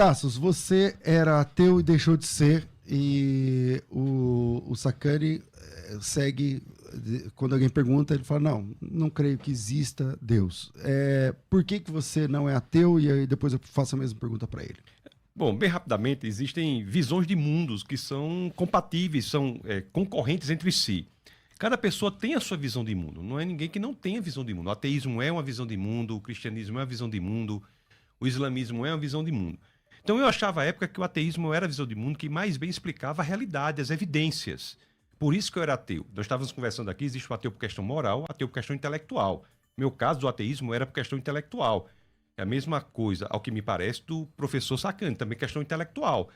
Tassos, você era ateu e deixou de ser, e o Sacani segue, quando alguém pergunta, ele fala, não creio que exista Deus. Por que você não é ateu? E aí depois eu faço a mesma pergunta para ele. Bom, bem rapidamente, existem visões de mundos que são compatíveis, são concorrentes entre si. Cada pessoa tem a sua visão de mundo, não é ninguém que não tenha visão de mundo. O ateísmo é uma visão de mundo, o cristianismo é uma visão de mundo, o islamismo é uma visão de mundo. Então eu achava à época que o ateísmo era a visão de mundo que mais bem explicava a realidade, as evidências. Por isso que eu era ateu. Nós estávamos conversando aqui, existe o ateu por questão moral, ateu por questão intelectual. No meu caso, o ateísmo era por questão intelectual. É a mesma coisa, ao que me parece, do professor Sacani, também questão intelectual.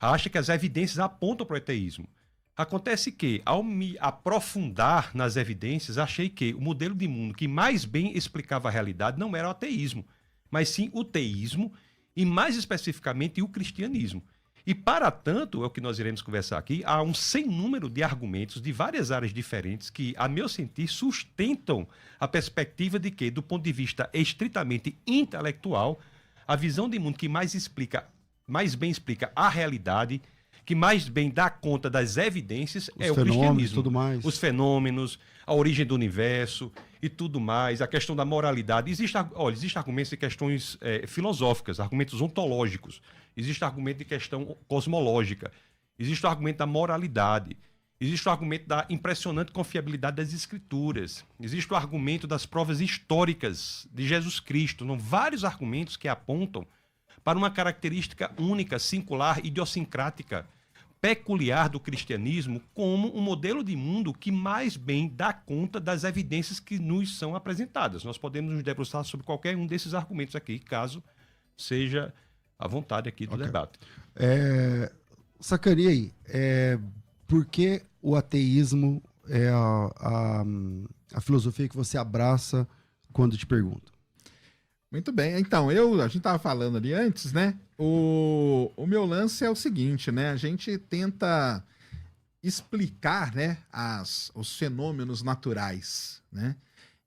Acha que as evidências apontam para o ateísmo. Acontece que, ao me aprofundar nas evidências, achei que o modelo de mundo que mais bem explicava a realidade não era o ateísmo, mas sim o teísmo e, mais especificamente, o cristianismo. E, para tanto, é o que nós iremos conversar aqui, há um sem número de argumentos de várias áreas diferentes que, a meu sentir, sustentam a perspectiva de que, do ponto de vista estritamente intelectual, a visão de mundo que mais bem explica a realidade, que mais bem dá conta das evidências, é o cristianismo. Tudo mais. Os fenômenos, a origem do universo e tudo mais, a questão da moralidade. Existem argumentos de questões filosóficas, argumentos ontológicos. Existe argumento de questão cosmológica. Existe o argumento da moralidade. Existe o argumento da impressionante confiabilidade das escrituras. Existe o argumento das provas históricas de Jesus Cristo. São vários argumentos que apontam para uma característica única, singular, idiosincrática, peculiar do cristianismo como um modelo de mundo que mais bem dá conta das evidências que nos são apresentadas. Nós podemos nos debruçar sobre qualquer um desses argumentos aqui, caso seja a vontade aqui do debate. Sacani, por que o ateísmo é a filosofia que você abraça quando te pergunto? Muito bem, então, a gente estava falando ali antes, né? O meu lance é o seguinte, né? A gente tenta explicar, né, os fenômenos naturais, né?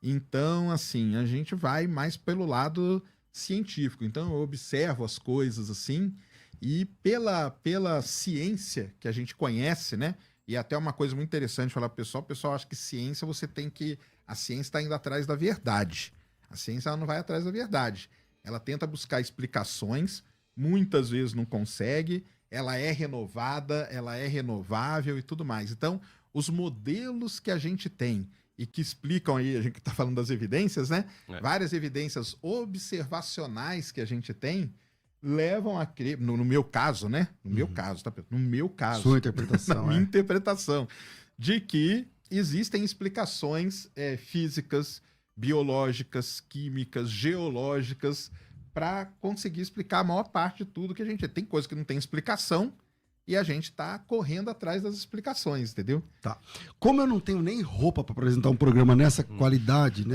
Então, assim, a gente vai mais pelo lado científico. Então, eu observo as coisas assim, e pela ciência que a gente conhece, né? E até uma coisa muito interessante falar pro pessoal, o pessoal acha que ciência a ciência está indo atrás da verdade. A ciência ela não vai atrás da verdade. Ela tenta buscar explicações, muitas vezes não consegue, ela é renovada, ela é renovável e tudo mais. Então, os modelos que a gente tem e que explicam aí, a gente está falando das evidências, né? Várias evidências observacionais que a gente tem levam a crer, no meu caso, né? No meu caso, tá? No meu caso. Sua interpretação. Na minha interpretação, de que existem explicações físicas, biológicas, químicas, geológicas, para conseguir explicar a maior parte de tudo que a gente tem. Coisa que não tem explicação e a gente tá correndo atrás das explicações, entendeu? Tá. Como eu não tenho nem roupa para apresentar um programa nessa qualidade,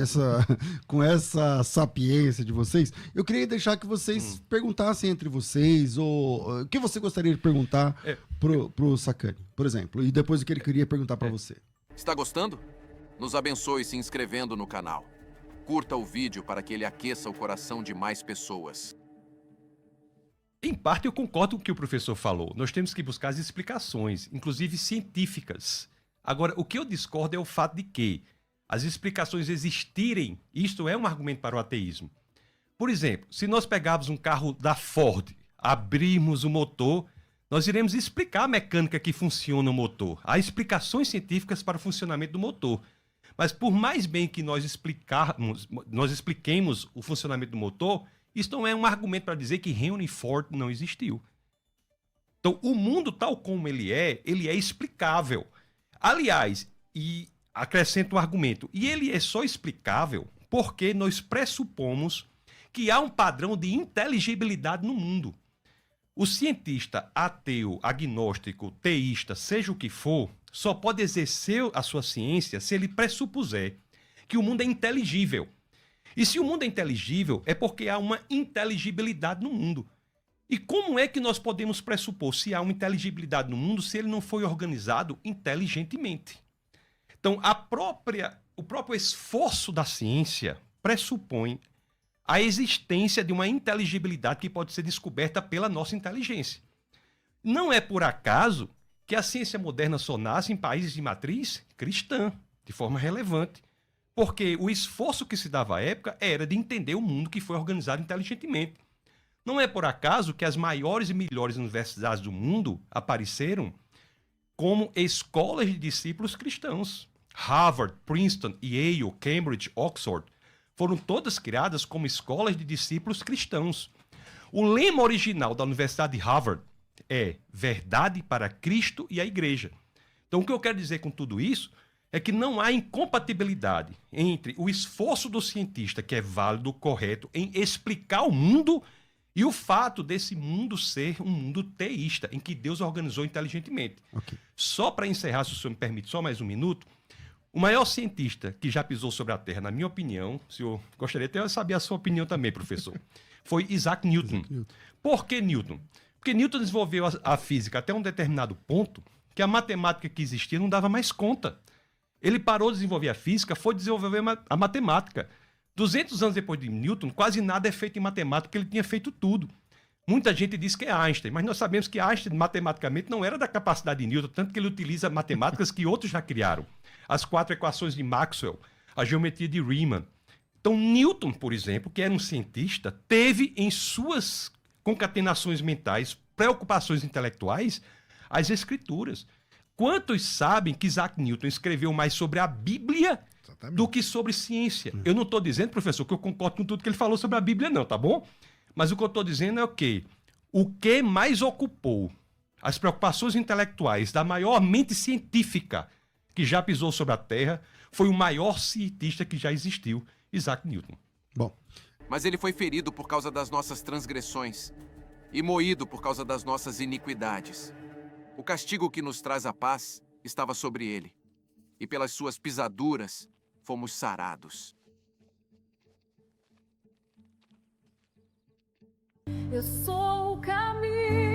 com essa sapiência de vocês, eu queria deixar que vocês perguntassem entre vocês, ou o que você gostaria de perguntar pro Sacani, por exemplo, e depois o que ele queria perguntar para você. Está gostando? Nos abençoe se inscrevendo no canal. Curta o vídeo para que ele aqueça o coração de mais pessoas. Em parte, eu concordo com o que o professor falou. Nós temos que buscar as explicações, inclusive científicas. Agora, o que eu discordo é o fato de que as explicações existirem, isto é um argumento para o ateísmo. Por exemplo, se nós pegarmos um carro da Ford, abrirmos o motor, nós iremos explicar a mecânica que funciona o motor. Há explicações científicas para o funcionamento do motor. Mas por mais bem que nós expliquemos o funcionamento do motor, isso não é um argumento para dizer que Henry Ford não existiu. Então, o mundo tal como ele é explicável. Aliás, e acrescento um argumento, e ele é só explicável porque nós pressupomos que há um padrão de inteligibilidade no mundo. O cientista ateu, agnóstico, teísta, seja o que for, só pode exercer a sua ciência se ele pressupuser que o mundo é inteligível. E se o mundo é inteligível, é porque há uma inteligibilidade no mundo. E como é que nós podemos pressupor se há uma inteligibilidade no mundo se ele não foi organizado inteligentemente? Então, o próprio esforço da ciência pressupõe a existência de uma inteligibilidade que pode ser descoberta pela nossa inteligência. Não é por acaso que a ciência moderna só nasce em países de matriz cristã, de forma relevante. Porque o esforço que se dava à época era de entender o mundo que foi organizado inteligentemente. Não é por acaso que as maiores e melhores universidades do mundo apareceram como escolas de discípulos cristãos. Harvard, Princeton, Yale, Cambridge, Oxford foram todas criadas como escolas de discípulos cristãos. O lema original da Universidade de Harvard é verdade para Cristo e a Igreja. Então, o que eu quero dizer com tudo isso é que não há incompatibilidade entre o esforço do cientista, que é válido, correto, em explicar o mundo, e o fato desse mundo ser um mundo teísta, em que Deus organizou inteligentemente. Ok. Só para encerrar, se o senhor me permite, só mais um minuto, o maior cientista que já pisou sobre a Terra, na minha opinião, se eu gostaria até de saber a sua opinião também, professor, foi Isaac Newton. Por que Newton? Porque Newton desenvolveu a física até um determinado ponto que a matemática que existia não dava mais conta. Ele parou de desenvolver a física, foi desenvolver a matemática. 200 anos depois de Newton, quase nada é feito em matemática, porque ele tinha feito tudo. Muita gente diz que é Einstein, mas nós sabemos que Einstein, matematicamente, não era da capacidade de Newton, tanto que ele utiliza matemáticas que outros já criaram. As 4 equações de Maxwell, a geometria de Riemann. Então, Newton, por exemplo, que era um cientista, teve em suas concatenações mentais, preocupações intelectuais, as escrituras. Quantos sabem que Isaac Newton escreveu mais sobre a Bíblia do que sobre ciência? Eu não estou dizendo, professor, que eu concordo com tudo que ele falou sobre a Bíblia, não, tá bom? Mas o que eu estou dizendo é o quê? O que mais ocupou as preocupações intelectuais da maior mente científica que já pisou sobre a Terra foi o maior cientista que já existiu, Isaac Newton. Bom, Mas ele foi ferido por causa das nossas transgressões e moído por causa das nossas iniquidades. O castigo que nos traz a paz estava sobre ele, e pelas suas pisaduras fomos sarados. Eu sou o caminho.